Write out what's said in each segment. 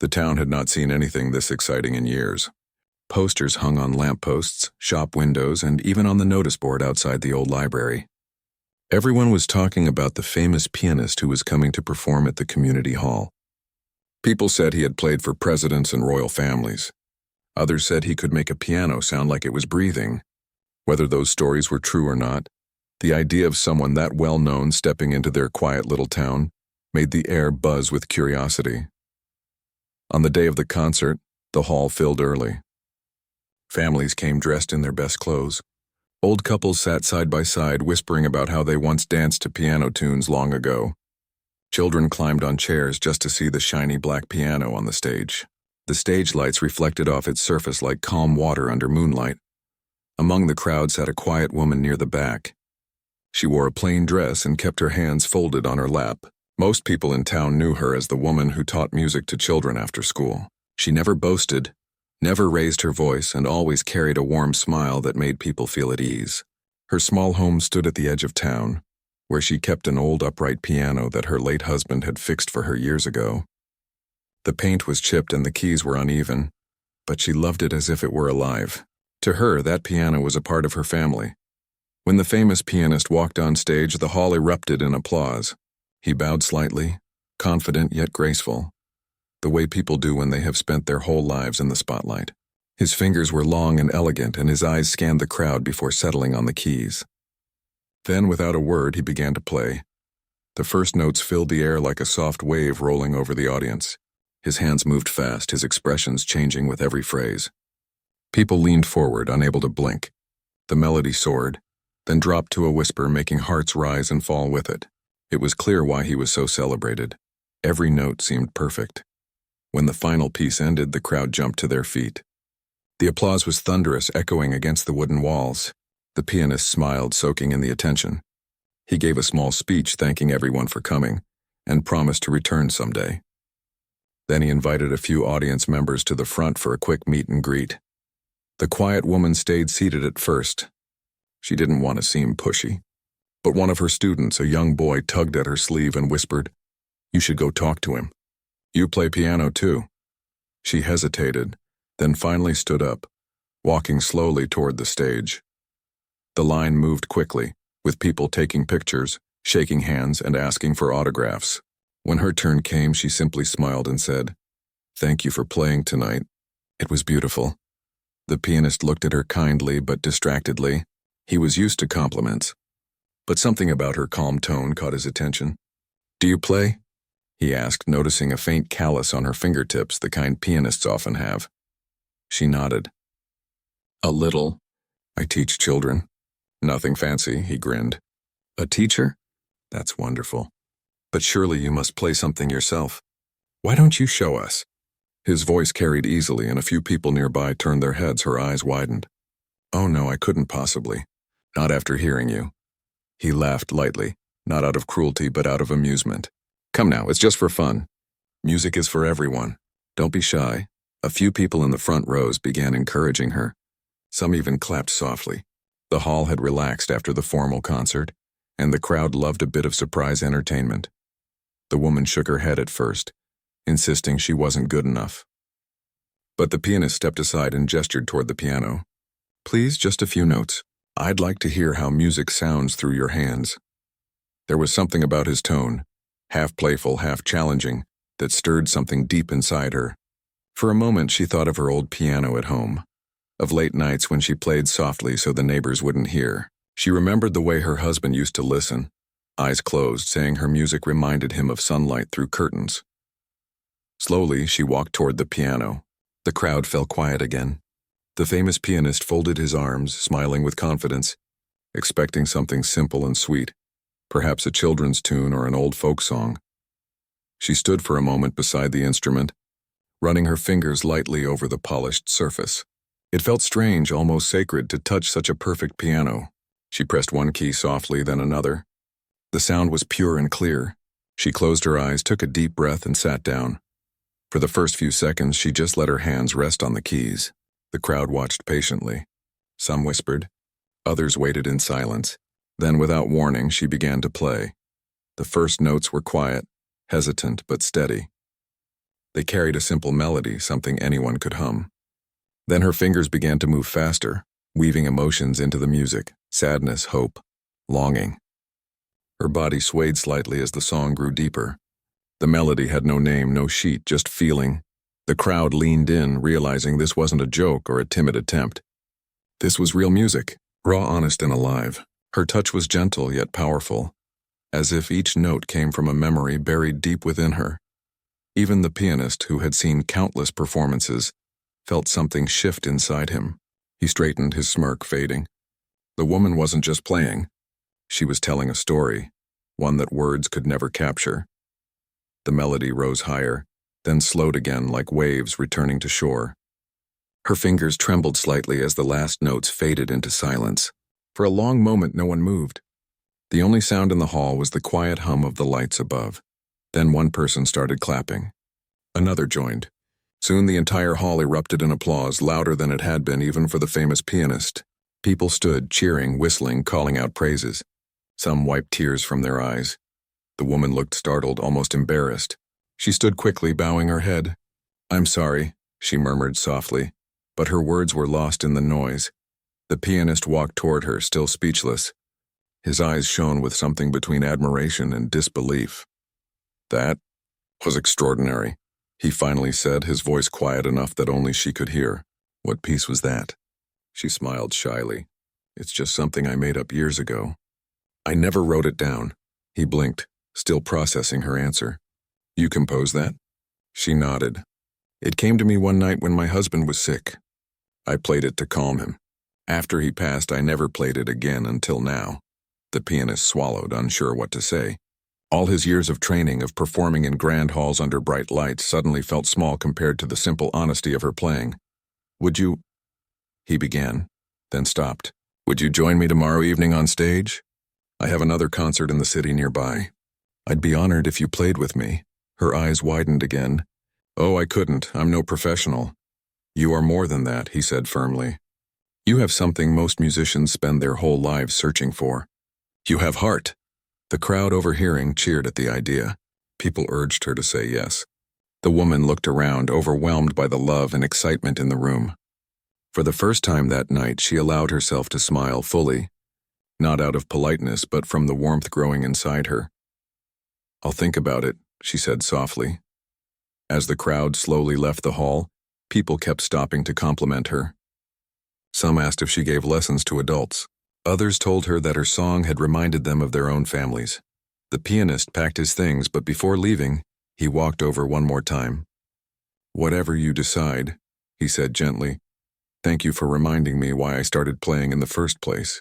The town had not seen anything this exciting in years. Posters hung on lampposts, shop windows, and even on the notice board outside the old library. Everyone was talking about the famous pianist who was coming to perform at the community hall. People said he had played for presidents and royal families. Others said he could make a piano sound like it was breathing. Whether those stories were true or not, the idea of someone that well-known stepping into their quiet little town made the air buzz with curiosity. On the day of the concert, the hall filled early. Families came dressed in their best clothes. Old couples sat side by side whispering about how they once danced to piano tunes long ago. Children climbed on chairs just to see the shiny black piano on the stage. The stage lights reflected off its surface like calm water under moonlight. Among the crowd sat a quiet woman near the back. She wore a plain dress and kept her hands folded on her lap. Most people in town knew her as the woman who taught music to children after school. She never boasted, never raised her voice, and always carried a warm smile that made people feel at ease. Her small home stood at the edge of town, where she kept an old upright piano that her late husband had fixed for her years ago. The paint was chipped and the keys were uneven, but she loved it as if it were alive. To her, that piano was a part of her family. When the famous pianist walked on stage, the hall erupted in applause. He bowed slightly, confident yet graceful, the way people do when they have spent their whole lives in the spotlight. His fingers were long and elegant, and his eyes scanned the crowd before settling on the keys. Then, without a word, he began to play. The first notes filled the air like a soft wave rolling over the audience. His hands moved fast, his expressions changing with every phrase. People leaned forward, unable to blink. The melody soared, then dropped to a whisper, making hearts rise and fall with it. It was clear why he was so celebrated. Every note seemed perfect. When the final piece ended, the crowd jumped to their feet. The applause was thunderous, echoing against the wooden walls. The pianist smiled, soaking in the attention. He gave a small speech thanking everyone for coming, and promised to return someday. Then he invited a few audience members to the front for a quick meet and greet. The quiet woman stayed seated at first. She didn't want to seem pushy. But one of her students, a young boy, tugged at her sleeve and whispered, "You should go talk to him. You play piano too." She hesitated, then finally stood up, walking slowly toward the stage. The line moved quickly, with people taking pictures, shaking hands, and asking for autographs. When her turn came, she simply smiled and said, "Thank you for playing tonight. It was beautiful." The pianist looked at her kindly but distractedly. He was used to compliments. But something about her calm tone caught his attention. "Do you play?" he asked, noticing a faint callus on her fingertips, the kind pianists often have. She nodded. "A little. I teach children." "Nothing fancy," he grinned. "A teacher? That's wonderful. But surely you must play something yourself. Why don't you show us?" His voice carried easily, and a few people nearby turned their heads, her eyes widened. "Oh no, I couldn't possibly. Not after hearing you." He laughed lightly, not out of cruelty but out of amusement. "Come now, it's just for fun. Music is for everyone. Don't be shy." A few people in the front rows began encouraging her. Some even clapped softly. The hall had relaxed after the formal concert, and the crowd loved a bit of surprise entertainment. The woman shook her head at first, insisting she wasn't good enough. But the pianist stepped aside and gestured toward the piano. "Please, just a few notes. I'd like to hear how music sounds through your hands." There was something about his tone, half playful, half challenging, that stirred something deep inside her. For a moment she thought of her old piano at home, of late nights when she played softly so the neighbors wouldn't hear. She remembered the way her husband used to listen, eyes closed, saying her music reminded him of sunlight through curtains. Slowly, she walked toward the piano. The crowd fell quiet again. The famous pianist folded his arms, smiling with confidence, expecting something simple and sweet, perhaps a children's tune or an old folk song. She stood for a moment beside the instrument, running her fingers lightly over the polished surface. It felt strange, almost sacred, to touch such a perfect piano. She pressed one key softly, then another. The sound was pure and clear. She closed her eyes, took a deep breath, and sat down. For the first few seconds, she just let her hands rest on the keys. The crowd watched patiently. Some whispered. Others waited in silence. Then, without warning, she began to play. The first notes were quiet, hesitant but steady. They carried a simple melody, something anyone could hum. Then her fingers began to move faster, weaving emotions into the music: sadness, hope, longing. Her body swayed slightly as the song grew deeper. The melody had no name, no sheet, just feeling. The crowd leaned in, realizing this wasn't a joke or a timid attempt. This was real music, raw, honest, and alive. Her touch was gentle yet powerful, as if each note came from a memory buried deep within her. Even the pianist, who had seen countless performances, felt something shift inside him. He straightened, his smirk fading. The woman wasn't just playing. She was telling a story, one that words could never capture. The melody rose higher, then slowed again like waves returning to shore. Her fingers trembled slightly as the last notes faded into silence. For a long moment no one moved. The only sound in the hall was the quiet hum of the lights above. Then one person started clapping. Another joined. Soon the entire hall erupted in applause, louder than it had been even for the famous pianist. People stood, cheering, whistling, calling out praises. Some wiped tears from their eyes. The woman looked startled, almost embarrassed. She stood quickly, bowing her head. "I'm sorry," she murmured softly, but her words were lost in the noise. The pianist walked toward her, still speechless. His eyes shone with something between admiration and disbelief. "That was extraordinary," he finally said, his voice quiet enough that only she could hear. "What piece was that?" She smiled shyly. "It's just something I made up years ago. I never wrote it down." He blinked, still processing her answer. "You composed that?" She nodded. "It came to me one night when my husband was sick. I played it to calm him. After he passed, I never played it again until now." The pianist swallowed, unsure what to say. All his years of training, of performing in grand halls under bright lights, suddenly felt small compared to the simple honesty of her playing. "Would you—" he began, then stopped. "Would you join me tomorrow evening on stage? I have another concert in the city nearby. I'd be honored if you played with me." Her eyes widened again. "Oh, I couldn't. I'm no professional." "You are more than that," he said firmly. "You have something most musicians spend their whole lives searching for. You have heart." The crowd, overhearing, cheered at the idea. People urged her to say yes. The woman looked around, overwhelmed by the love and excitement in the room. For the first time that night, she allowed herself to smile fully, not out of politeness, but from the warmth growing inside her. "I'll think about it," she said softly. As the crowd slowly left the hall, people kept stopping to compliment her. Some asked if she gave lessons to adults. Others told her that her song had reminded them of their own families. The pianist packed his things, but before leaving, he walked over one more time. "Whatever you decide," he said gently, "thank you for reminding me why I started playing in the first place."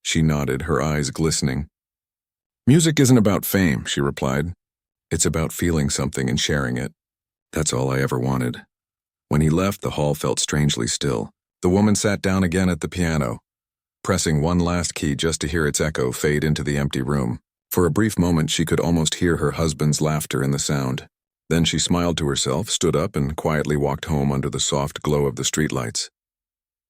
She nodded, her eyes glistening. "Music isn't about fame," she replied. "It's about feeling something and sharing it. That's all I ever wanted." When he left, the hall felt strangely still. The woman sat down again at the piano, pressing one last key just to hear its echo fade into the empty room. For a brief moment, she could almost hear her husband's laughter in the sound. Then she smiled to herself, stood up, and quietly walked home under the soft glow of the streetlights.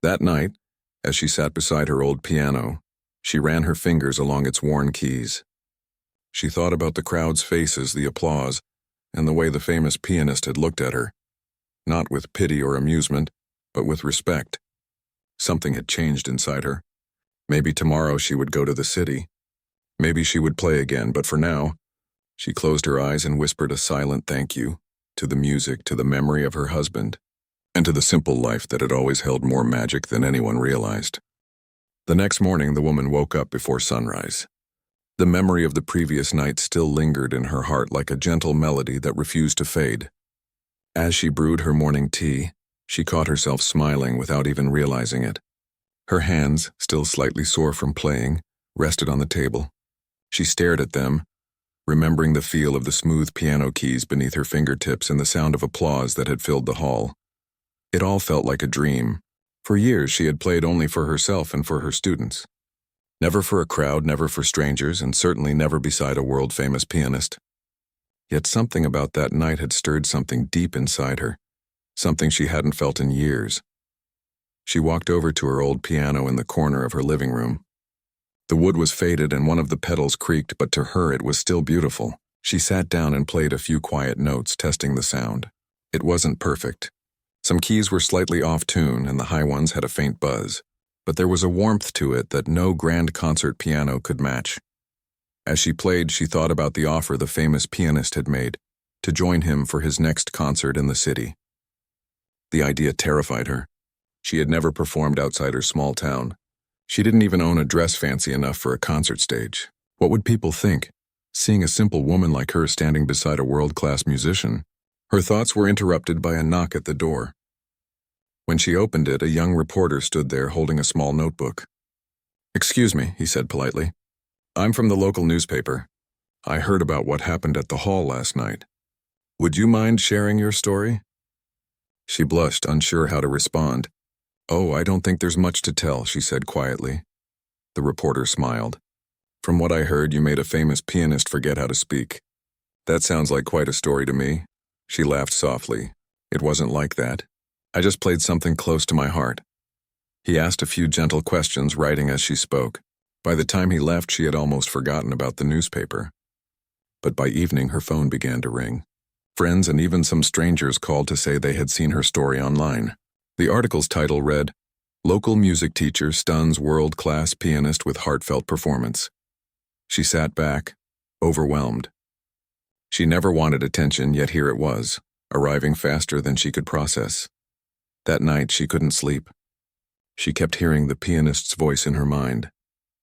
That night, as she sat beside her old piano, she ran her fingers along its worn keys. She thought about the crowd's faces, the applause, and the way the famous pianist had looked at her. Not with pity or amusement, but with respect. Something had changed inside her. Maybe tomorrow she would go to the city. Maybe she would play again, but for now, she closed her eyes and whispered a silent thank you to the music, to the memory of her husband, and to the simple life that had always held more magic than anyone realized. The next morning, the woman woke up before sunrise. The memory of the previous night still lingered in her heart like a gentle melody that refused to fade. As she brewed her morning tea, she caught herself smiling without even realizing it. Her hands, still slightly sore from playing, rested on the table. She stared at them, remembering the feel of the smooth piano keys beneath her fingertips and the sound of applause that had filled the hall. It all felt like a dream. For years, she had played only for herself and for her students. Never for a crowd, never for strangers, and certainly never beside a world-famous pianist. Yet something about that night had stirred something deep inside her, something she hadn't felt in years. She walked over to her old piano in the corner of her living room. The wood was faded and one of the pedals creaked, but to her it was still beautiful. She sat down and played a few quiet notes, testing the sound. It wasn't perfect. Some keys were slightly off tune and the high ones had a faint buzz, but there was a warmth to it that no grand concert piano could match. As she played, she thought about the offer the famous pianist had made to join him for his next concert in the city. The idea terrified her. She had never performed outside her small town. She didn't even own a dress fancy enough for a concert stage. What would people think, seeing a simple woman like her standing beside a world-class musician? Her thoughts were interrupted by a knock at the door. When she opened it, a young reporter stood there holding a small notebook. "Excuse me," he said politely. "I'm from the local newspaper. I heard about what happened at the hall last night. Would you mind sharing your story?" She blushed, unsure how to respond. "Oh, I don't think there's much to tell," she said quietly. The reporter smiled. "From what I heard, you made a famous pianist forget how to speak. That sounds like quite a story to me." She laughed softly. "It wasn't like that. I just played something close to my heart." He asked a few gentle questions, writing as she spoke. By the time he left, she had almost forgotten about the newspaper. But by evening, her phone began to ring. Friends and even some strangers called to say they had seen her story online. The article's title read, "Local music teacher stuns world-class pianist with heartfelt performance." She sat back, overwhelmed. She never wanted attention, yet here it was, arriving faster than she could process. That night, she couldn't sleep. She kept hearing the pianist's voice in her mind,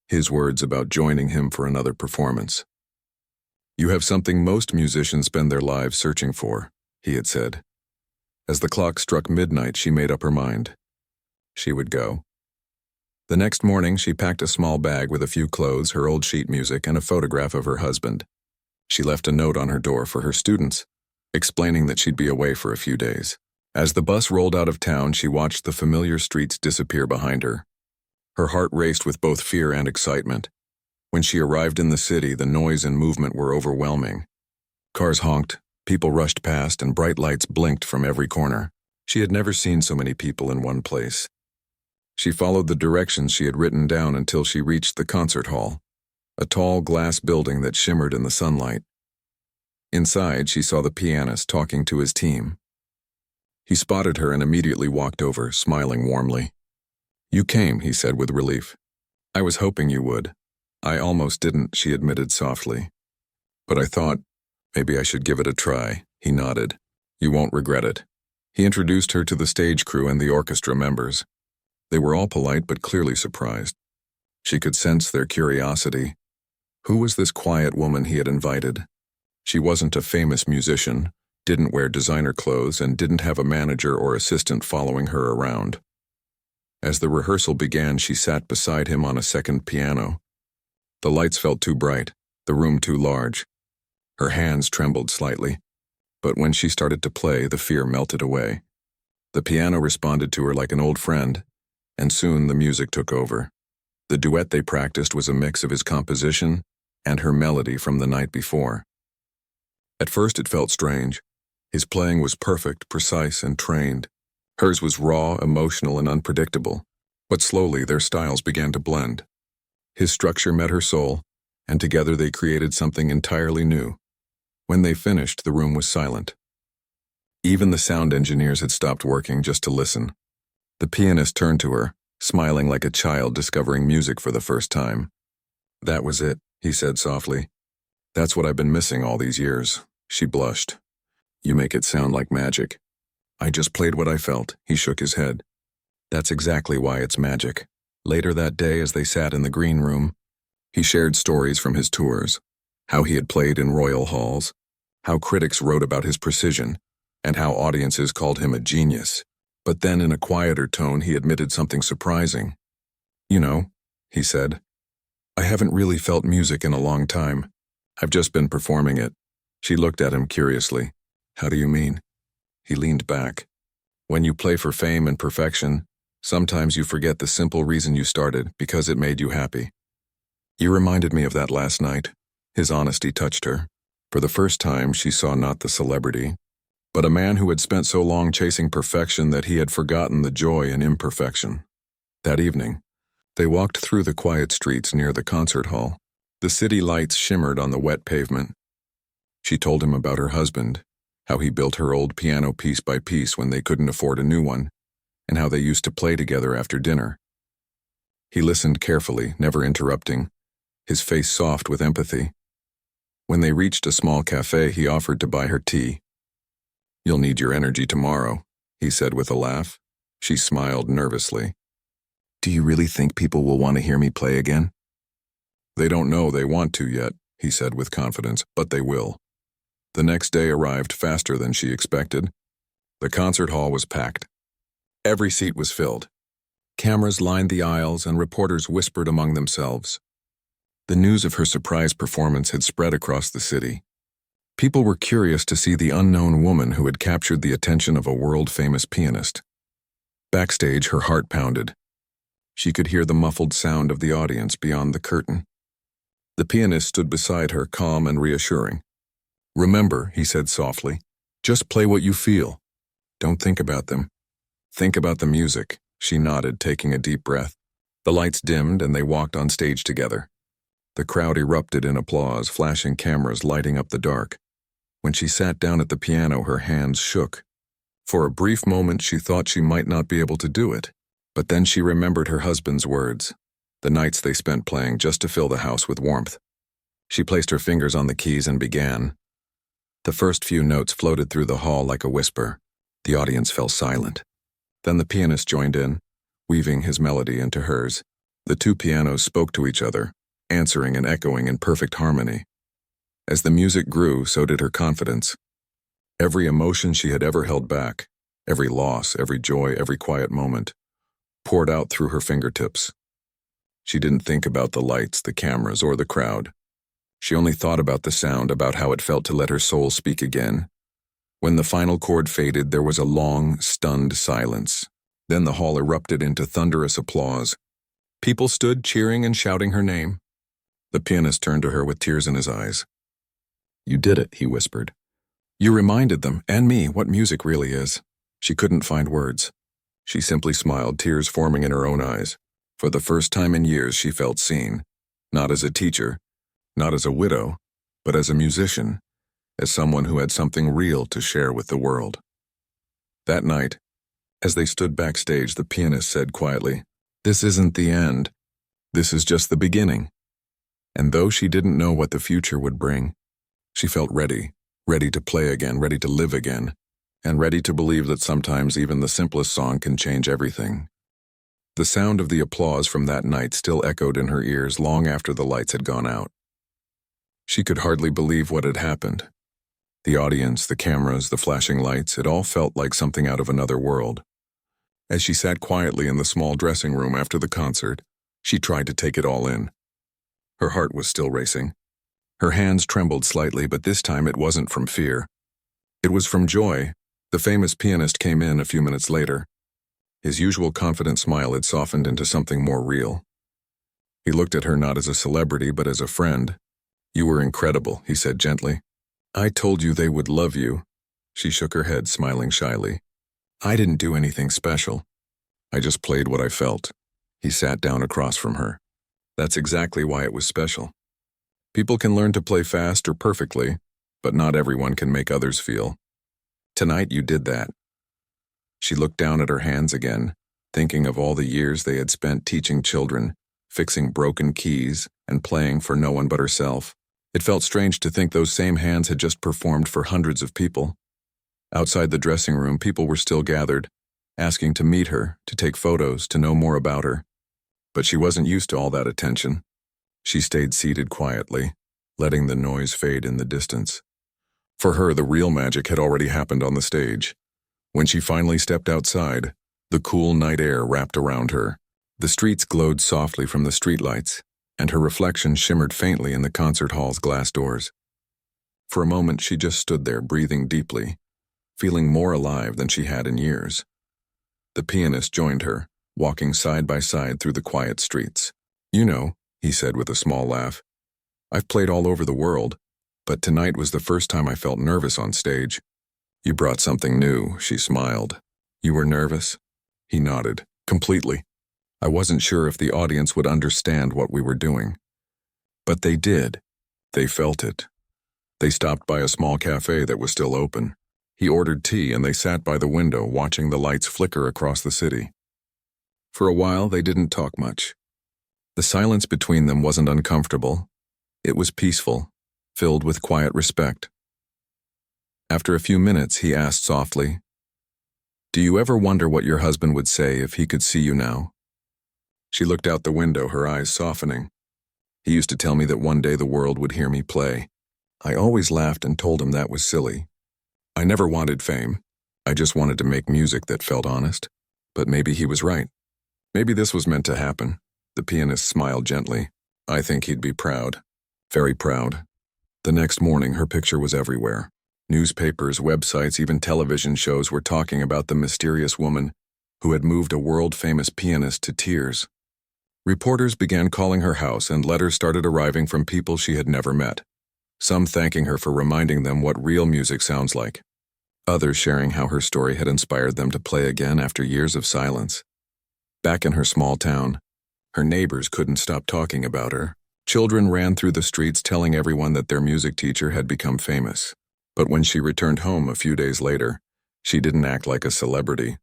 his words about joining him for another performance. "You have something most musicians spend their lives searching for," he had said. As the clock struck midnight, she made up her mind. She would go. The next morning, she packed a small bag with a few clothes, her old sheet music, and a photograph of her husband. She left a note on her door for her students, explaining that she'd be away for a few days. As the bus rolled out of town, she watched the familiar streets disappear behind her. Her heart raced with both fear and excitement. When she arrived in the city, the noise and movement were overwhelming. Cars honked, people rushed past, and bright lights blinked from every corner. She had never seen so many people in one place. She followed the directions she had written down until she reached the concert hall, a tall glass building that shimmered in the sunlight. Inside, she saw the pianist talking to his team. He spotted her and immediately walked over, smiling warmly. "You came," he said with relief. "I was hoping you would." "I almost didn't," she admitted softly. "But I thought, maybe I should give it a try." He nodded. "You won't regret it." He introduced her to the stage crew and the orchestra members. They were all polite but clearly surprised. She could sense their curiosity. Who was this quiet woman he had invited? She wasn't a famous musician, didn't wear designer clothes, and didn't have a manager or assistant following her around. As the rehearsal began, she sat beside him on a second piano. The lights felt too bright, the room too large. Her hands trembled slightly, but when she started to play, the fear melted away. The piano responded to her like an old friend, and soon the music took over. The duet they practiced was a mix of his composition and her melody from the night before. At first it felt strange. His playing was perfect, precise, and trained. Hers was raw, emotional, and unpredictable, but slowly their styles began to blend. His structure met her soul, and together they created something entirely new. When they finished, the room was silent. Even the sound engineers had stopped working just to listen. The pianist turned to her, smiling like a child discovering music for the first time. "That was it," he said softly. "That's what I've been missing all these years." She blushed. "You make it sound like magic." "I just played what I felt," he shook his head. "That's exactly why it's magic." Later that day, as they sat in the green room, he shared stories from his tours, how he had played in royal halls, how critics wrote about his precision, and how audiences called him a genius. But then in a quieter tone, he admitted something surprising. "You know," he said, "I haven't really felt music in a long time. I've just been performing it." She looked at him curiously. "How do you mean?" He leaned back. "When you play for fame and perfection, sometimes you forget the simple reason you started, because it made you happy." "You reminded me of that last night." His honesty touched her. For the first time, she saw not the celebrity, but a man who had spent so long chasing perfection that he had forgotten the joy in imperfection. That evening, they walked through the quiet streets near the concert hall. The city lights shimmered on the wet pavement. She told him about her husband, how he built her old piano piece by piece when they couldn't afford a new one, and how they used to play together after dinner. He listened carefully, never interrupting, his face soft with empathy. When they reached a small cafe, he offered to buy her tea. "You'll need your energy tomorrow," he said with a laugh. She smiled nervously. "Do you really think people will want to hear me play again?" "They don't know they want to yet," he said with confidence, "but they will." The next day arrived faster than she expected. The concert hall was packed. Every seat was filled. Cameras lined the aisles and reporters whispered among themselves. The news of her surprise performance had spread across the city. People were curious to see the unknown woman who had captured the attention of a world-famous pianist. Backstage, her heart pounded. She could hear the muffled sound of the audience beyond the curtain. The pianist stood beside her, calm and reassuring. "Remember," he said softly, "just play what you feel. Don't think about them. Think about the music." She nodded, taking a deep breath. The lights dimmed and they walked on stage together. The crowd erupted in applause, flashing cameras lighting up the dark. When she sat down at the piano, her hands shook. For a brief moment, she thought she might not be able to do it. But then she remembered her husband's words, the nights they spent playing just to fill the house with warmth. She placed her fingers on the keys and began. The first few notes floated through the hall like a whisper. The audience fell silent. Then the pianist joined in, weaving his melody into hers. The two pianos spoke to each other, answering and echoing in perfect harmony. As the music grew, so did her confidence. Every emotion she had ever held back, every loss, every joy, every quiet moment, poured out through her fingertips. She didn't think about the lights, the cameras, or the crowd. She only thought about the sound, about how it felt to let her soul speak again. When the final chord faded, there was a long, stunned silence. Then the hall erupted into thunderous applause. People stood cheering and shouting her name. The pianist turned to her with tears in his eyes. "You did it," he whispered. "You reminded them, and me, what music really is." She couldn't find words. She simply smiled, tears forming in her own eyes. For the first time in years, she felt seen. Not as a teacher, not as a widow, but as a musician, as someone who had something real to share with the world. That night, as they stood backstage, the pianist said quietly, "This isn't the end. This is just the beginning." And though she didn't know what the future would bring, she felt ready, ready to play again, ready to live again, and ready to believe that sometimes even the simplest song can change everything. The sound of the applause from that night still echoed in her ears long after the lights had gone out. She could hardly believe what had happened. The audience, the cameras, the flashing lights, it all felt like something out of another world. As she sat quietly in the small dressing room after the concert, she tried to take it all in. Her heart was still racing. Her hands trembled slightly, but this time it wasn't from fear. It was from joy. The famous pianist came in a few minutes later. His usual confident smile had softened into something more real. He looked at her not as a celebrity, but as a friend. "You were incredible," he said gently. "I told you they would love you." She shook her head, smiling shyly. "I didn't do anything special. I just played what I felt." He sat down across from her. "That's exactly why it was special. People can learn to play fast or perfectly, but not everyone can make others feel. Tonight you did that." She looked down at her hands again, thinking of all the years they had spent teaching children, fixing broken keys, and playing for no one but herself. It felt strange to think those same hands had just performed for hundreds of people. Outside the dressing room, people were still gathered, asking to meet her, to take photos, to know more about her. But she wasn't used to all that attention. She stayed seated quietly, letting the noise fade in the distance. For her, the real magic had already happened on the stage. When she finally stepped outside, the cool night air wrapped around her. The streets glowed softly from the streetlights, and her reflection shimmered faintly in the concert hall's glass doors. For a moment, she just stood there, breathing deeply, feeling more alive than she had in years. The pianist joined her, walking side by side through the quiet streets. "You know," he said with a small laugh, "I've played all over the world, but tonight was the first time I felt nervous on stage." "You brought something new," she smiled. "You were nervous?" He nodded. "Completely. I wasn't sure if the audience would understand what we were doing. But they did. They felt it. They stopped by a small cafe that was still open. He ordered tea and they sat by the window watching the lights flicker across the city. For a while, they didn't talk much. The silence between them wasn't uncomfortable. It was peaceful, filled with quiet respect. After a few minutes, he asked softly, "Do you ever wonder what your husband would say if he could see you now?" She looked out the window, her eyes softening. "He used to tell me that one day the world would hear me play. I always laughed and told him that was silly. I never wanted fame. I just wanted to make music that felt honest. But maybe he was right. Maybe this was meant to happen." The pianist smiled gently. "I think he'd be proud. Very proud." The next morning, her picture was everywhere. Newspapers, websites, even television shows were talking about the mysterious woman who had moved a world-famous pianist to tears. Reporters began calling her house and letters started arriving from people she had never met. Some thanking her for reminding them what real music sounds like. Others sharing how her story had inspired them to play again after years of silence. Back in her small town, her neighbors couldn't stop talking about her. Children ran through the streets telling everyone that their music teacher had become famous. But when she returned home a few days later, she didn't act like a celebrity.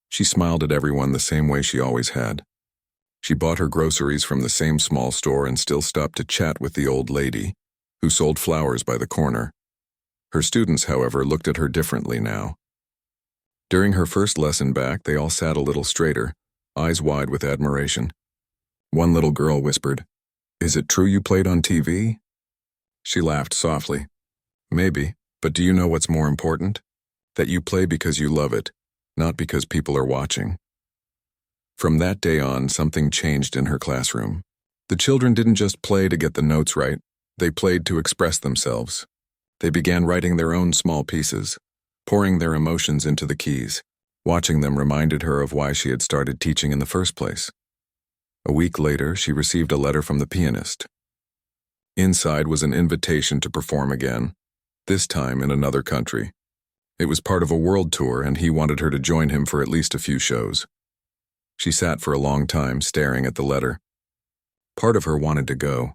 She smiled at everyone the same way she always had. She bought her groceries from the same small store and still stopped to chat with the old lady, who sold flowers by the corner. Her students, however, looked at her differently now. During her first lesson back, they all sat a little straighter, eyes wide with admiration. One little girl whispered, "Is it true you played on TV?" She laughed softly. "Maybe, but do you know what's more important? That you play because you love it, not because people are watching." From that day on, something changed in her classroom. The children didn't just play to get the notes right, they played to express themselves. They began writing their own small pieces, pouring their emotions into the keys. Watching them reminded her of why she had started teaching in the first place. A week later, she received a letter from the pianist. Inside was an invitation to perform again, this time in another country. It was part of a world tour, and he wanted her to join him for at least a few shows. She sat for a long time, staring at the letter. Part of her wanted to go.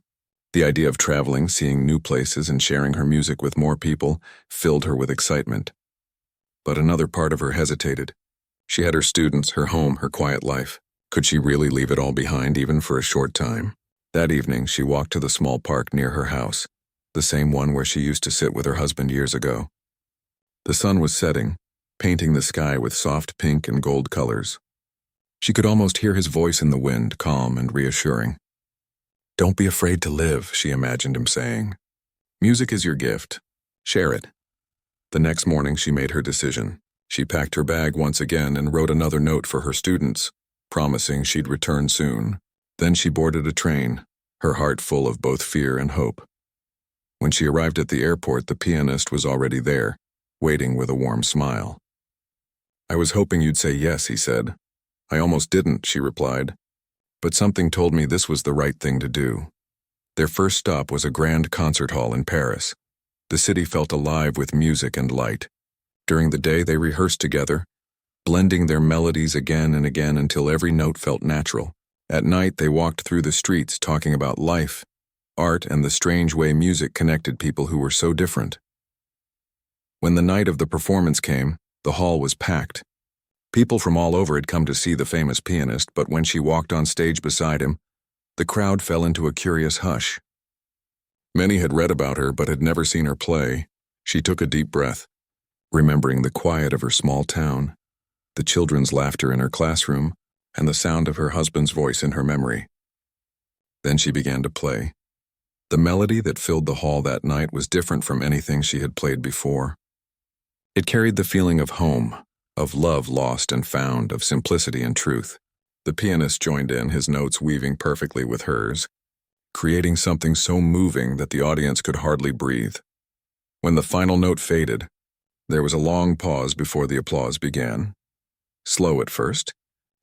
The idea of traveling, seeing new places, and sharing her music with more people filled her with excitement. But another part of her hesitated. She had her students, her home, her quiet life. Could she really leave it all behind, even for a short time? That evening, she walked to the small park near her house, the same one where she used to sit with her husband years ago. The sun was setting, painting the sky with soft pink and gold colors. She could almost hear his voice in the wind, calm and reassuring. "Don't be afraid to live," she imagined him saying. "Music is your gift. Share it." The next morning, she made her decision. She packed her bag once again and wrote another note for her students, promising she'd return soon. Then she boarded a train, her heart full of both fear and hope. When she arrived at the airport, the pianist was already there, waiting with a warm smile. "I was hoping you'd say yes," he said. "I almost didn't," she replied. "But something told me this was the right thing to do." Their first stop was a grand concert hall in Paris. The city felt alive with music and light. During the day, they rehearsed together, blending their melodies again and again until every note felt natural. At night, they walked through the streets talking about life, art, and the strange way music connected people who were so different. When the night of the performance came, the hall was packed. People from all over had come to see the famous pianist, but when she walked on stage beside him, the crowd fell into a curious hush. Many had read about her but had never seen her play. She took a deep breath, remembering the quiet of her small town, the children's laughter in her classroom, and the sound of her husband's voice in her memory. Then she began to play. The melody that filled the hall that night was different from anything she had played before. It carried the feeling of home, of love lost and found, of simplicity and truth. The pianist joined in, his notes weaving perfectly with hers, creating something so moving that the audience could hardly breathe. When the final note faded, there was a long pause before the applause began. Slow at first,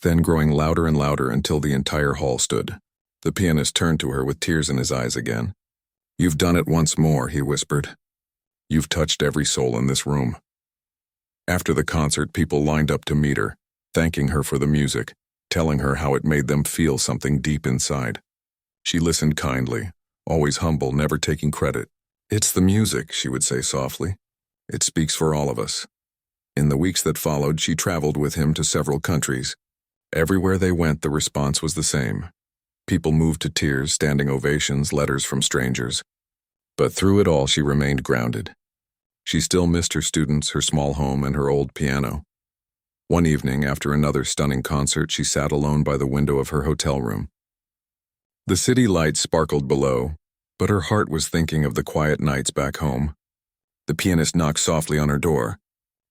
then growing louder and louder until the entire hall stood. The pianist turned to her with tears in his eyes again. "You've done it once more," he whispered. "You've touched every soul in this room." After the concert, people lined up to meet her, thanking her for the music, telling her how it made them feel something deep inside. She listened kindly, always humble, never taking credit. It's the music, she would say softly. It speaks for all of us. In the weeks that followed, she traveled with him to several countries. Everywhere they went, the response was the same. People moved to tears, standing ovations, letters from strangers. But through it all, she remained grounded. She still missed her students, her small home, and her old piano. One evening, after another stunning concert, she sat alone by the window of her hotel room. The city lights sparkled below, but her heart was thinking of the quiet nights back home. The pianist knocked softly on her door.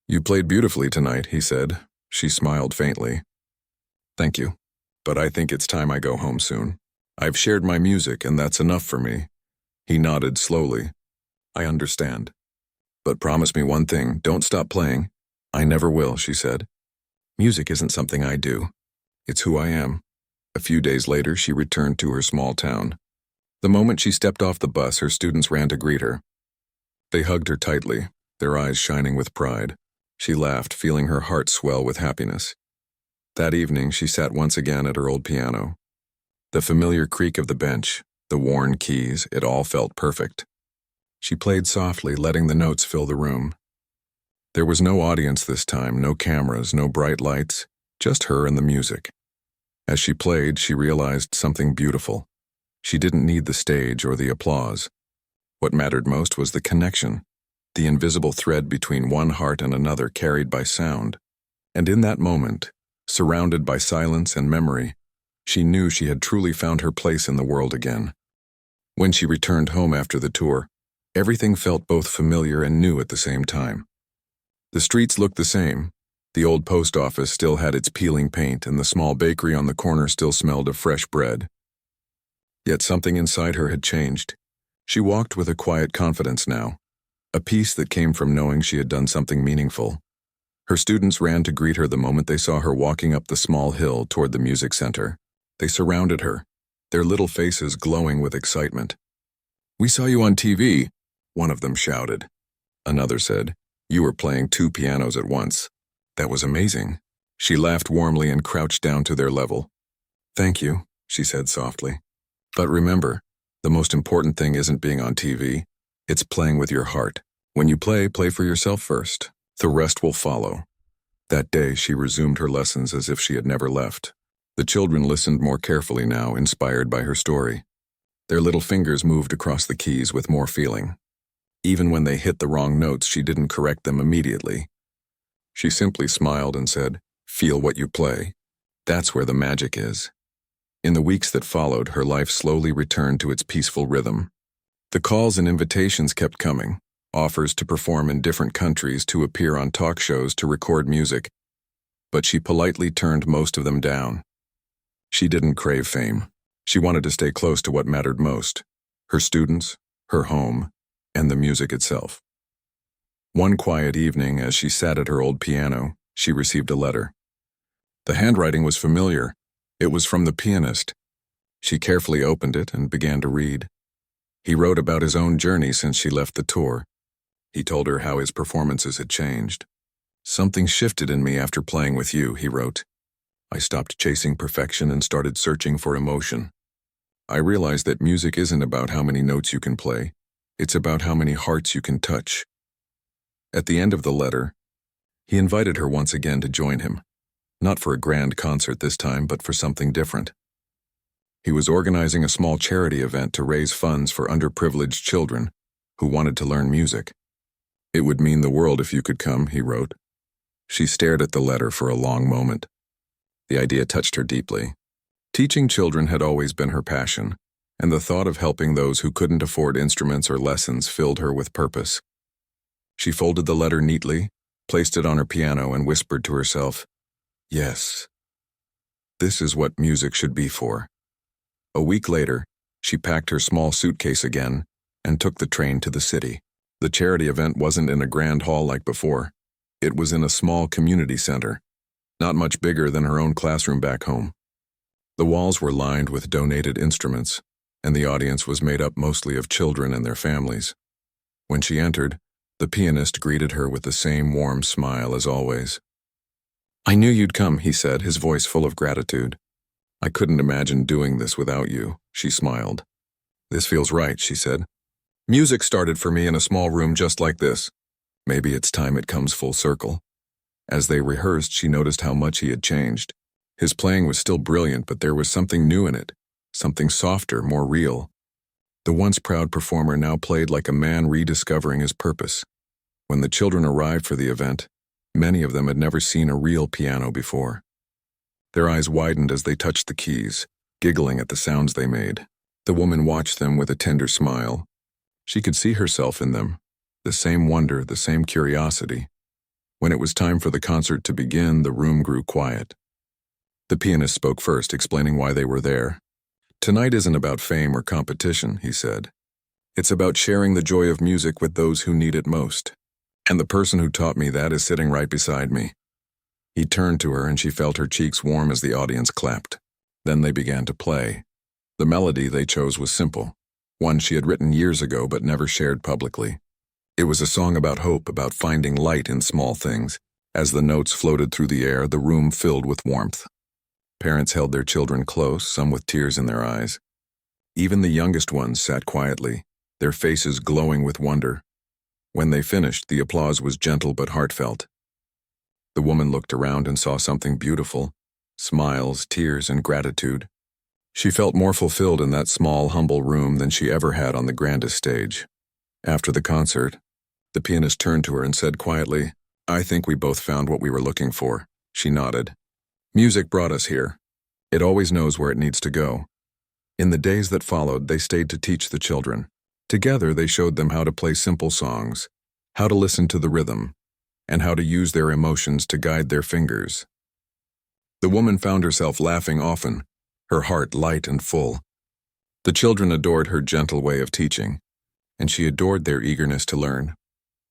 "You played beautifully tonight," he said. She smiled faintly. "Thank you, but I think it's time I go home soon. I've shared my music, and that's enough for me." He nodded slowly. "I understand. But promise me one thing, don't stop playing." "I never will," she said. "Music isn't something I do. It's who I am." A few days later, she returned to her small town. The moment she stepped off the bus, her students ran to greet her. They hugged her tightly, their eyes shining with pride. She laughed, feeling her heart swell with happiness. That evening, she sat once again at her old piano. The familiar creak of the bench, the worn keys, it all felt perfect. She played softly, letting the notes fill the room. There was no audience this time, no cameras, no bright lights, just her and the music. As she played, she realized something beautiful. She didn't need the stage or the applause. What mattered most was the connection, the invisible thread between one heart and another carried by sound. And in that moment, surrounded by silence and memory, she knew she had truly found her place in the world again. When she returned home after the tour, everything felt both familiar and new at the same time. The streets looked the same. The old post office still had its peeling paint, and the small bakery on the corner still smelled of fresh bread. Yet something inside her had changed. She walked with a quiet confidence now, a peace that came from knowing she had done something meaningful. Her students ran to greet her the moment they saw her walking up the small hill toward the music center. They surrounded her, their little faces glowing with excitement. "We saw you on TV," one of them shouted. Another said, "You were playing 2 pianos at once. That was amazing." She laughed warmly and crouched down to their level. "Thank you," she said softly. "But remember, the most important thing isn't being on TV. It's playing with your heart. When you play, play for yourself first. The rest will follow." That day, she resumed her lessons as if she had never left. The children listened more carefully now, inspired by her story. Their little fingers moved across the keys with more feeling. Even when they hit the wrong notes, she didn't correct them immediately. She simply smiled and said, "Feel what you play. That's where the magic is." In the weeks that followed, her life slowly returned to its peaceful rhythm. The calls and invitations kept coming, offers to perform in different countries, to appear on talk shows, to record music, but she politely turned most of them down. She didn't crave fame. She wanted to stay close to what mattered most: her students, her home, and the music itself. One quiet evening, as she sat at her old piano, she received a letter. The handwriting was familiar. It was from the pianist. She carefully opened it and began to read. He wrote about his own journey since she left the tour. He told her how his performances had changed. "Something shifted in me after playing with you," he wrote. "I stopped chasing perfection and started searching for emotion. I realized that music isn't about how many notes you can play. It's about how many hearts you can touch." At the end of the letter, he invited her once again to join him, not for a grand concert this time, but for something different. He was organizing a small charity event to raise funds for underprivileged children who wanted to learn music. "It would mean the world if you could come," he wrote. She stared at the letter for a long moment. The idea touched her deeply. Teaching children had always been her passion, and the thought of helping those who couldn't afford instruments or lessons filled her with purpose. She folded the letter neatly, placed it on her piano, and whispered to herself, "Yes, this is what music should be for." A week later, she packed her small suitcase again and took the train to the city. The charity event wasn't in a grand hall like before. It was in a small community center, not much bigger than her own classroom back home. The walls were lined with donated instruments, and the audience was made up mostly of children and their families. When she entered, the pianist greeted her with the same warm smile as always. "I knew you'd come," he said, his voice full of gratitude. "I couldn't imagine doing this without you," she smiled. "This feels right," she said. Music started for me in a small room just like this. Maybe it's time it comes full circle. As they rehearsed, she noticed how much he had changed. His playing was still brilliant, but there was something new in it, something softer, more real. The once proud performer now played like a man rediscovering his purpose. When the children arrived for the event, many of them had never seen a real piano before. Their eyes widened as they touched the keys, giggling at the sounds they made. The woman watched them with a tender smile. She could see herself in them, the same wonder, the same curiosity. When it was time for the concert to begin, the room grew quiet. The pianist spoke first, explaining why they were there. "Tonight isn't about fame or competition," he said. "It's about sharing the joy of music with those who need it most. And the person who taught me that is sitting right beside me." He turned to her and she felt her cheeks warm as the audience clapped. Then they began to play. The melody they chose was simple, one she had written years ago but never shared publicly. It was a song about hope, about finding light in small things. As the notes floated through the air, the room filled with warmth. Parents held their children close, some with tears in their eyes. Even the youngest ones sat quietly, their faces glowing with wonder. When they finished, the applause was gentle but heartfelt. The woman looked around and saw something beautiful, smiles, tears, and gratitude. She felt more fulfilled in that small, humble room than she ever had on the grandest stage. After the concert, the pianist turned to her and said quietly, "I think we both found what we were looking for." She nodded. "Music brought us here. It always knows where it needs to go." In the days that followed, they stayed to teach the children. Together, they showed them how to play simple songs, how to listen to the rhythm, and how to use their emotions to guide their fingers. The woman found herself laughing often, her heart light and full. The children adored her gentle way of teaching, and she adored their eagerness to learn.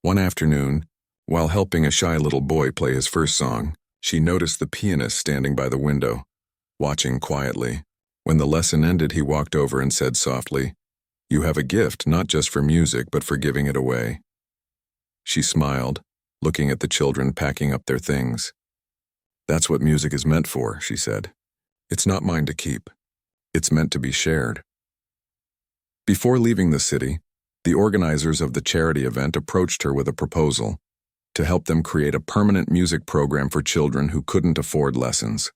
One afternoon, while helping a shy little boy play his first song, she noticed the pianist standing by the window, watching quietly. When the lesson ended, he walked over and said softly, "You have a gift, not just for music, but for giving it away." She smiled, looking at the children packing up their things. "That's what music is meant for," she said. "It's not mine to keep. It's meant to be shared." Before leaving the city, the organizers of the charity event approached her with a proposal to help them create a permanent music program for children who couldn't afford lessons.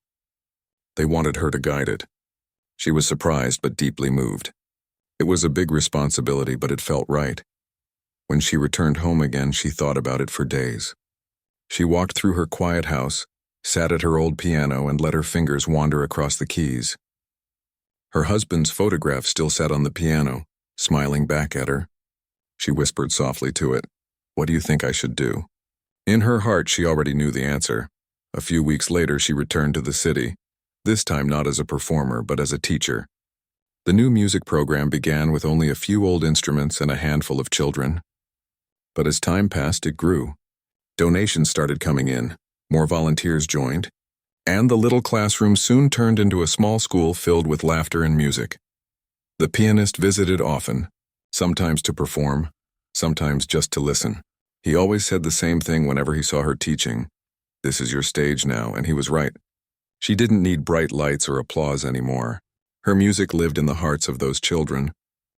They wanted her to guide it. She was surprised but deeply moved. It was a big responsibility, but it felt right. When she returned home again, she thought about it for days. She walked through her quiet house, sat at her old piano, and let her fingers wander across the keys. Her husband's photograph still sat on the piano, smiling back at her. She whispered softly to it, "What do you think I should do?" In her heart, she already knew the answer. A few weeks later, she returned to the city, this time not as a performer, but as a teacher. The new music program began with only a few old instruments and a handful of children. But as time passed, it grew. Donations started coming in, more volunteers joined, and the little classroom soon turned into a small school filled with laughter and music. The pianist visited often, sometimes to perform, sometimes just to listen. He always said the same thing whenever he saw her teaching: "This is your stage now," and he was right. She didn't need bright lights or applause anymore. Her music lived in the hearts of those children,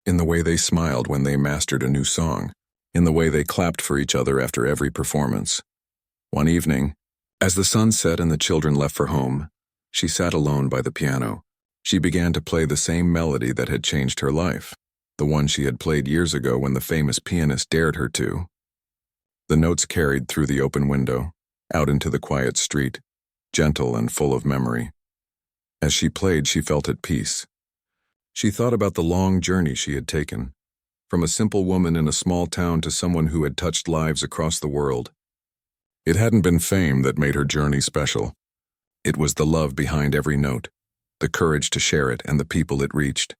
in the way they smiled when they mastered a new song, in the way they clapped for each other after every performance. One evening, as the sun set and the children left for home, she sat alone by the piano. She began to play the same melody that had changed her life, the one she had played years ago when the famous pianist dared her to. The notes carried through the open window, out into the quiet street, gentle and full of memory. As she played, she felt at peace. She thought about the long journey she had taken, from a simple woman in a small town to someone who had touched lives across the world. It hadn't been fame that made her journey special. It was the love behind every note, the courage to share it, and the people it reached.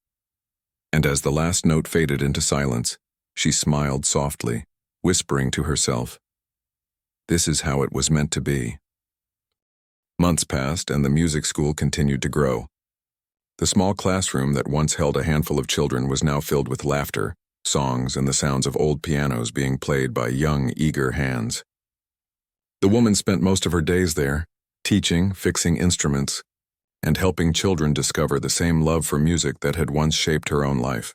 And as the last note faded into silence, she smiled softly, whispering to herself, "This is how it was meant to be." Months passed, and the music school continued to grow. The small classroom that once held a handful of children was now filled with laughter, songs, and the sounds of old pianos being played by young, eager hands. The woman spent most of her days there, teaching, fixing instruments, and helping children discover the same love for music that had once shaped her own life.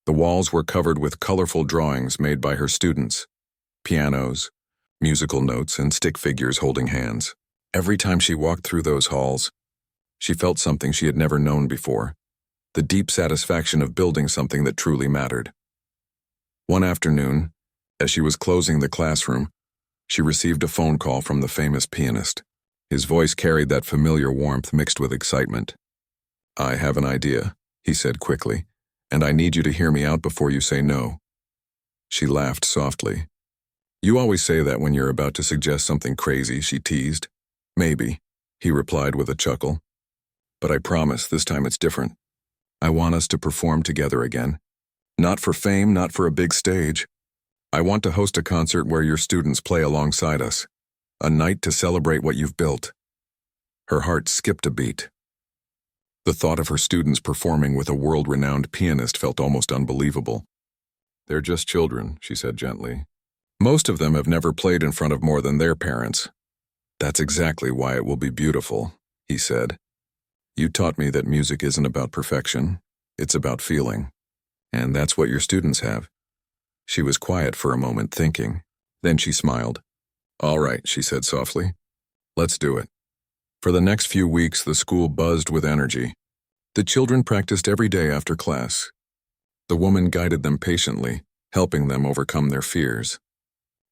The walls were covered with colorful drawings made by her students, pianos, musical notes, and stick figures holding hands. Every time she walked through those halls, she felt something she had never known before, the deep satisfaction of building something that truly mattered. One afternoon, as she was closing the classroom, she received a phone call from the famous pianist. His voice carried that familiar warmth mixed with excitement. "I have an idea," he said quickly, "and I need you to hear me out before you say no." She laughed softly. "You always say that when you're about to suggest something crazy," she teased. "Maybe," he replied with a chuckle. "But I promise this time it's different. I want us to perform together again. Not for fame, not for a big stage. I want to host a concert where your students play alongside us. A night to celebrate what you've built." Her heart skipped a beat. The thought of her students performing with a world-renowned pianist felt almost unbelievable. "They're just children," she said gently. "Most of them have never played in front of more than their parents." "That's exactly why it will be beautiful," he said. "You taught me that music isn't about perfection, it's about feeling. And that's what your students have." She was quiet for a moment, thinking. Then she smiled. "All right," she said softly. "Let's do it." For the next few weeks, the school buzzed with energy. The children practiced every day after class. The woman guided them patiently, helping them overcome their fears.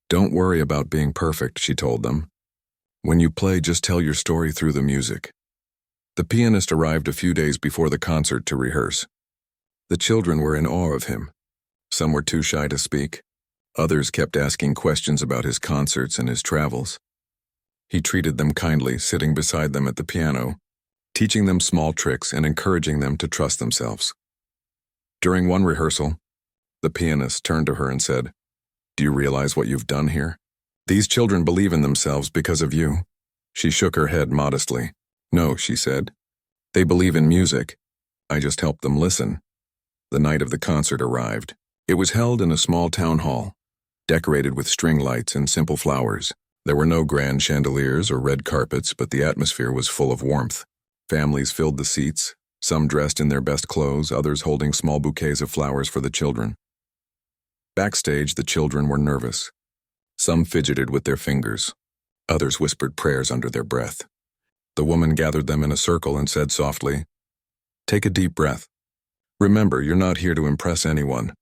"Don't worry about being perfect," she told them. "When you play, just tell your story through the music." The pianist arrived a few days before the concert to rehearse. The children were in awe of him. Some were too shy to speak. Others kept asking questions about his concerts and his travels. He treated them kindly, sitting beside them at the piano, teaching them small tricks and encouraging them to trust themselves. During one rehearsal, the pianist turned to her and said, "Do you realize what you've done here? These children believe in themselves because of you." She shook her head modestly. "No," she said. "They believe in music. I just helped them listen." The night of the concert arrived. It was held in a small town hall, decorated with string lights and simple flowers. There were no grand chandeliers or red carpets, but the atmosphere was full of warmth. Families filled the seats, some dressed in their best clothes, others holding small bouquets of flowers for the children. Backstage, the children were nervous. Some fidgeted with their fingers. Others whispered prayers under their breath. The woman gathered them in a circle and said softly, "Take a deep breath. Remember, you're not here to impress anyone.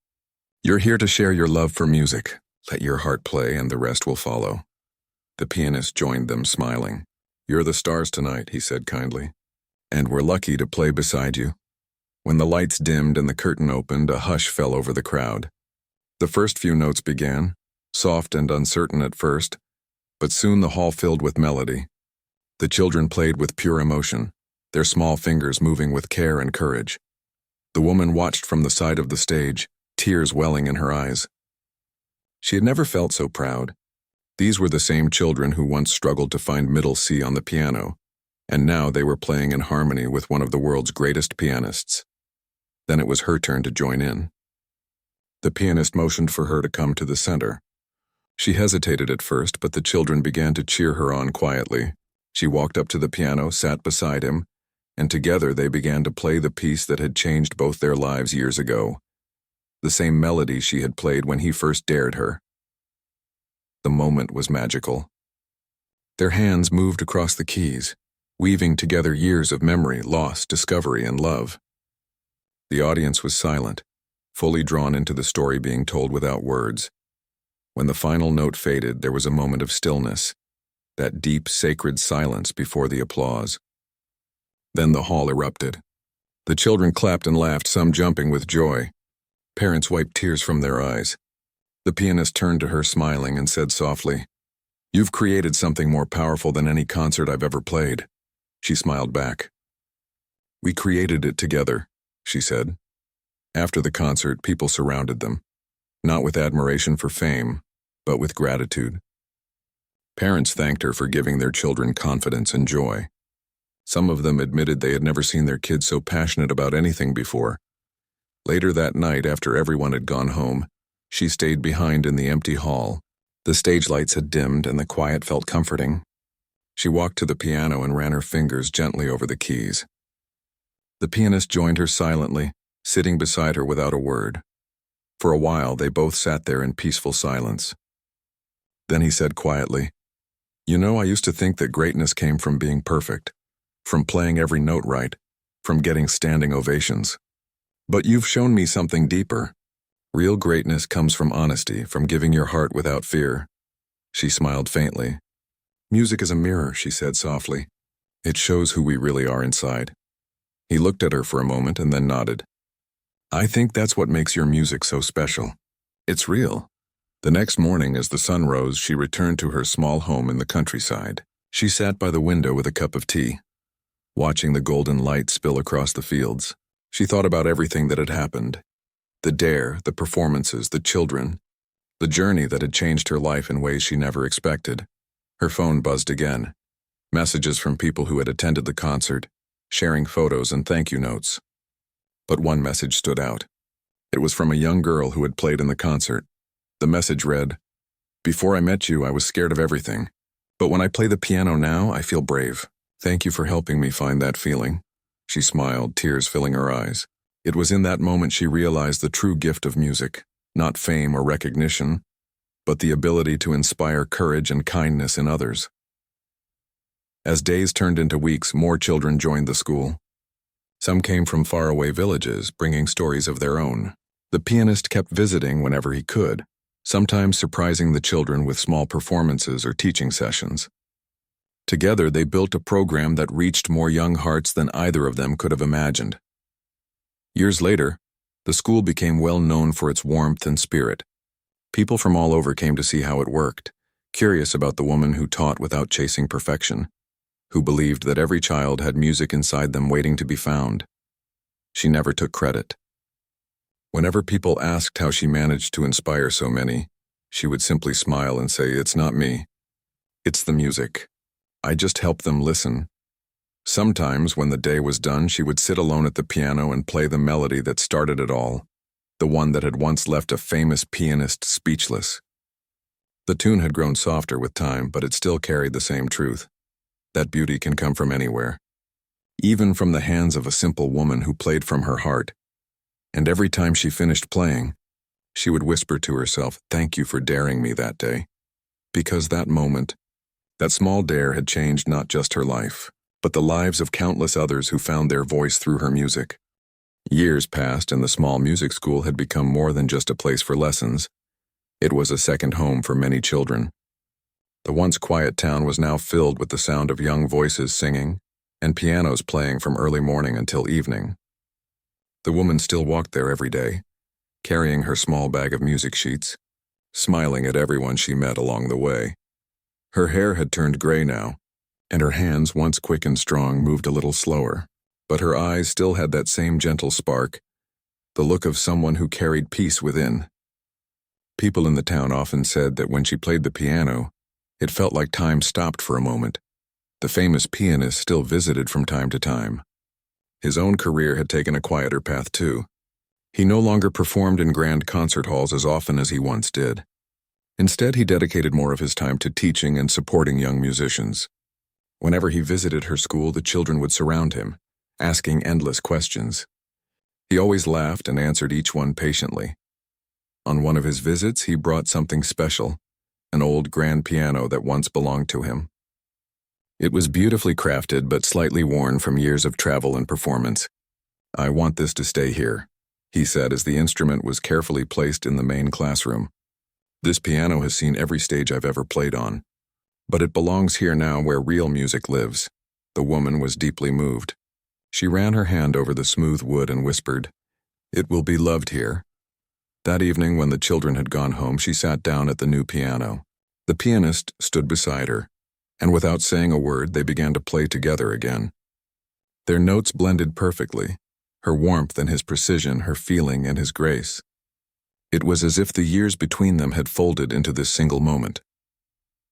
You're here to share your love for music. Let your heart play and the rest will follow." The pianist joined them, smiling. "You're the stars tonight," he said kindly. "And we're lucky to play beside you." When the lights dimmed and the curtain opened, a hush fell over the crowd. The first few notes began, soft and uncertain at first, but soon the hall filled with melody. The children played with pure emotion, their small fingers moving with care and courage. The woman watched from the side of the stage, tears welling in her eyes. She had never felt so proud. These were the same children who once struggled to find middle C on the piano, and now they were playing in harmony with one of the world's greatest pianists. Then it was her turn to join in. The pianist motioned for her to come to the center. She hesitated at first, but the children began to cheer her on quietly. She walked up to the piano, sat beside him, and together they began to play the piece that had changed both their lives years ago. The same melody she had played when he first dared her. The moment was magical. Their hands moved across the keys, weaving together years of memory, loss, discovery, and love. The audience was silent, fully drawn into the story being told without words. When the final note faded, there was a moment of stillness, that deep, sacred silence before the applause. Then the hall erupted. The children clapped and laughed, some jumping with joy. Parents wiped tears from their eyes. The pianist turned to her, smiling, and said softly, "You've created something more powerful than any concert I've ever played." She smiled back. "We created it together," she said. After the concert, people surrounded them, not with admiration for fame, but with gratitude. Parents thanked her for giving their children confidence and joy. Some of them admitted they had never seen their kids so passionate about anything before. Later that night, after everyone had gone home, she stayed behind in the empty hall. The stage lights had dimmed and the quiet felt comforting. She walked to the piano and ran her fingers gently over the keys. The pianist joined her silently, sitting beside her without a word. For a while, they both sat there in peaceful silence. Then he said quietly, "You know, I used to think that greatness came from being perfect, from playing every note right, from getting standing ovations. But you've shown me something deeper. Real greatness comes from honesty, from giving your heart without fear." She smiled faintly. "Music is a mirror," she said softly. "It shows who we really are inside." He looked at her for a moment and then nodded. "I think that's what makes your music so special. It's real." The next morning, as the sun rose, she returned to her small home in the countryside. She sat by the window with a cup of tea, watching the golden light spill across the fields. She thought about everything that had happened. The dare, the performances, the children, the journey that had changed her life in ways she never expected. Her phone buzzed again. Messages from people who had attended the concert, sharing photos and thank you notes. But one message stood out. It was from a young girl who had played in the concert. The message read, "Before I met you, I was scared of everything. But when I play the piano now, I feel brave. Thank you for helping me find that feeling." She smiled, tears filling her eyes. It was in that moment she realized the true gift of music, not fame or recognition, but the ability to inspire courage and kindness in others. As days turned into weeks, more children joined the school. Some came from faraway villages, bringing stories of their own. The pianist kept visiting whenever he could, sometimes surprising the children with small performances or teaching sessions. Together, they built a program that reached more young hearts than either of them could have imagined. Years later, the school became well known for its warmth and spirit. People from all over came to see how it worked, curious about the woman who taught without chasing perfection, who believed that every child had music inside them waiting to be found. She never took credit. Whenever people asked how she managed to inspire so many, she would simply smile and say, "It's not me. It's the music. I just help them listen." Sometimes, when the day was done, she would sit alone at the piano and play the melody that started it all, the one that had once left a famous pianist speechless. The tune had grown softer with time, but it still carried the same truth. That beauty can come from anywhere, even from the hands of a simple woman who played from her heart. And every time she finished playing, she would whisper to herself, "Thank you for daring me that day." Because that moment, that small dare had changed not just her life, but the lives of countless others who found their voice through her music. Years passed and the small music school had become more than just a place for lessons. It was a second home for many children. The once quiet town was now filled with the sound of young voices singing and pianos playing from early morning until evening. The woman still walked there every day, carrying her small bag of music sheets, smiling at everyone she met along the way. Her hair had turned gray now, and her hands, once quick and strong, moved a little slower, but her eyes still had that same gentle spark, the look of someone who carried peace within. People in the town often said that when she played the piano, it felt like time stopped for a moment. The famous pianist still visited from time to time. His own career had taken a quieter path too. He no longer performed in grand concert halls as often as he once did. Instead, he dedicated more of his time to teaching and supporting young musicians. Whenever he visited her school, the children would surround him, asking endless questions. He always laughed and answered each one patiently. On one of his visits, he brought something special, an old grand piano that once belonged to him. It was beautifully crafted but slightly worn from years of travel and performance. "I want this to stay here," he said as the instrument was carefully placed in the main classroom. "This piano has seen every stage I've ever played on, but it belongs here now where real music lives." The woman was deeply moved. She ran her hand over the smooth wood and whispered, "It will be loved here." That evening, when the children had gone home, she sat down at the new piano. The pianist stood beside her, and without saying a word, they began to play together again. Their notes blended perfectly, her warmth and his precision, her feeling and his grace. It was as if the years between them had folded into this single moment.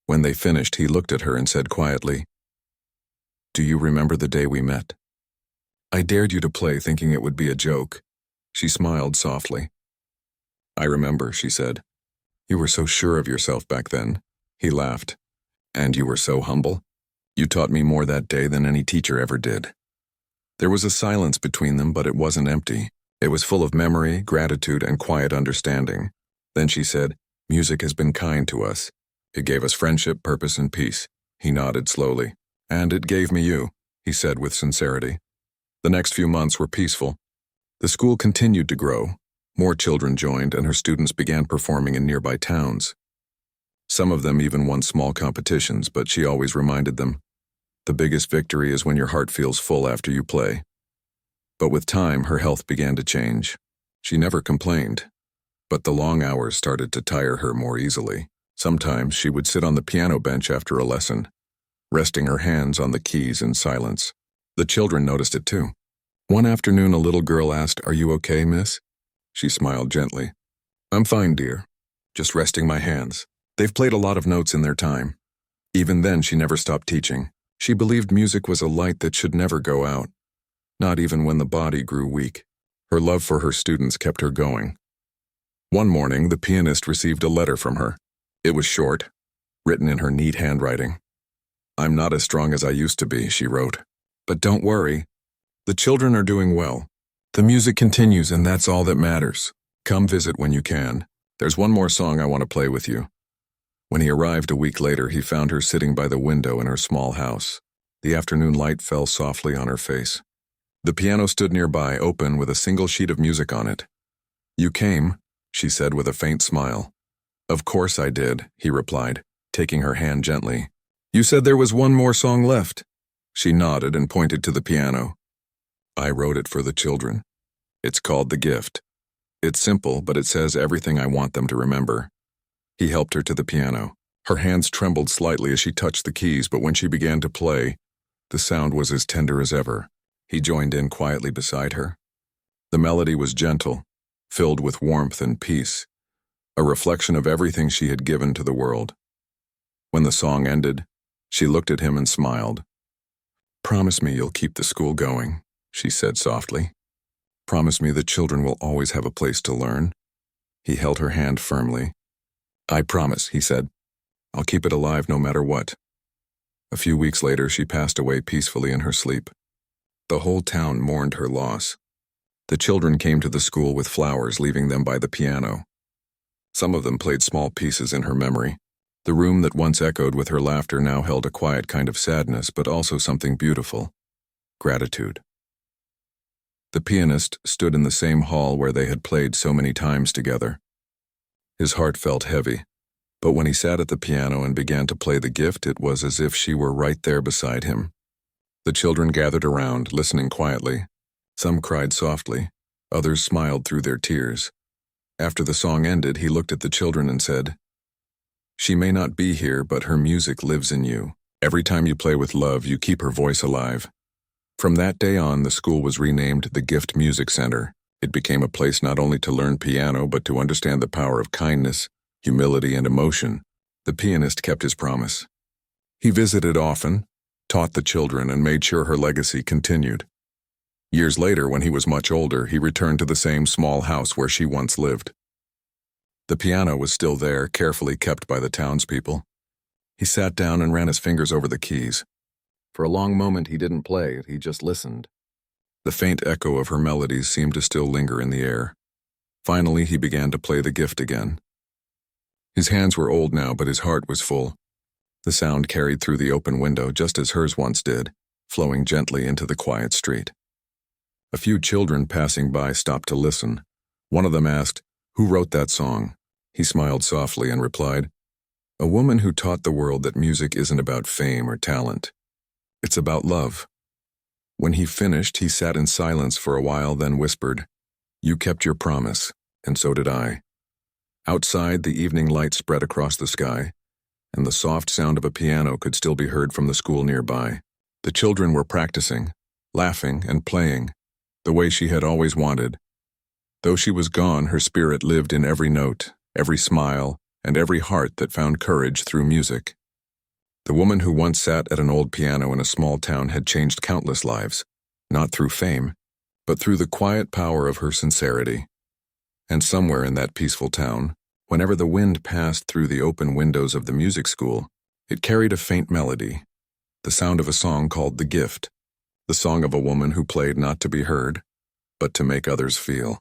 When they finished, he looked at her and said quietly, "Do you remember the day we met? I dared you to play thinking it would be a joke." She smiled softly. "I remember," she said. "You were so sure of yourself back then." He laughed. "And you were so humble. You taught me more that day than any teacher ever did." There was a silence between them, but it wasn't empty. It was full of memory, gratitude, and quiet understanding. Then she said, "Music has been kind to us. It gave us friendship, purpose, and peace." He nodded slowly. "And it gave me you," he said with sincerity. The next few months were peaceful. The school continued to grow. More children joined, and her students began performing in nearby towns. Some of them even won small competitions, but she always reminded them, "The biggest victory is when your heart feels full after you play." But with time, her health began to change. She never complained, but the long hours started to tire her more easily. Sometimes she would sit on the piano bench after a lesson, resting her hands on the keys in silence. The children noticed it too. One afternoon, a little girl asked, "Are you okay, miss?" She smiled gently. "I'm fine, dear. Just resting my hands." They've played a lot of notes in their time. Even then, she never stopped teaching. She believed music was a light that should never go out, not even when the body grew weak. Her love for her students kept her going. One morning, the pianist received a letter from her. It was short, written in her neat handwriting. "I'm not as strong as I used to be," she wrote. "But don't worry. The children are doing well. The music continues, and that's all that matters. Come visit when you can. There's one more song I want to play with you." When he arrived a week later, he found her sitting by the window in her small house. The afternoon light fell softly on her face. The piano stood nearby, open with a single sheet of music on it. "You came," she said with a faint smile. "Of course I did," he replied, taking her hand gently. "You said there was one more song left." She nodded and pointed to the piano. "I wrote it for the children. It's called The Gift. It's simple, but it says everything I want them to remember." He helped her to the piano. Her hands trembled slightly as she touched the keys, but when she began to play, the sound was as tender as ever. He joined in quietly beside her. The melody was gentle, filled with warmth and peace, a reflection of everything she had given to the world. When the song ended, she looked at him and smiled. "Promise me you'll keep the school going," she said softly. "Promise me the children will always have a place to learn." He held her hand firmly. "I promise," he said. "I'll keep it alive no matter what." A few weeks later, she passed away peacefully in her sleep. The whole town mourned her loss. The children came to the school with flowers, leaving them by the piano. Some of them played small pieces in her memory. The room that once echoed with her laughter now held a quiet kind of sadness, but also something beautiful: gratitude. The pianist stood in the same hall where they had played so many times together. His heart felt heavy, but when he sat at the piano and began to play The Gift, it was as if she were right there beside him. The children gathered around, listening quietly. Some cried softly, others smiled through their tears. After the song ended, he looked at the children and said, "She may not be here, but her music lives in you. Every time you play with love, you keep her voice alive." From that day on, the school was renamed the Gift Music Center. It became a place not only to learn piano, but to understand the power of kindness, humility, and emotion. The pianist kept his promise. He visited often, taught the children, and made sure her legacy continued. Years later, when he was much older, he returned to the same small house where she once lived. The piano was still there, carefully kept by the townspeople. He sat down and ran his fingers over the keys. For a long moment, he didn't play it, he just listened. The faint echo of her melodies seemed to still linger in the air. Finally, he began to play The Gift again. His hands were old now, but his heart was full. The sound carried through the open window just as hers once did, flowing gently into the quiet street. A few children passing by stopped to listen. One of them asked, "Who wrote that song?" He smiled softly and replied, "A woman who taught the world that music isn't about fame or talent. It's about love." When he finished, he sat in silence for a while, then whispered, "You kept your promise, and so did I." Outside, the evening light spread across the sky, and the soft sound of a piano could still be heard from the school nearby. The children were practicing, laughing, and playing, the way she had always wanted. Though she was gone, her spirit lived in every note, every smile, and every heart that found courage through music. The woman who once sat at an old piano in a small town had changed countless lives, not through fame, but through the quiet power of her sincerity. And somewhere in that peaceful town, whenever the wind passed through the open windows of the music school, it carried a faint melody, the sound of a song called The Gift, the song of a woman who played not to be heard, but to make others feel.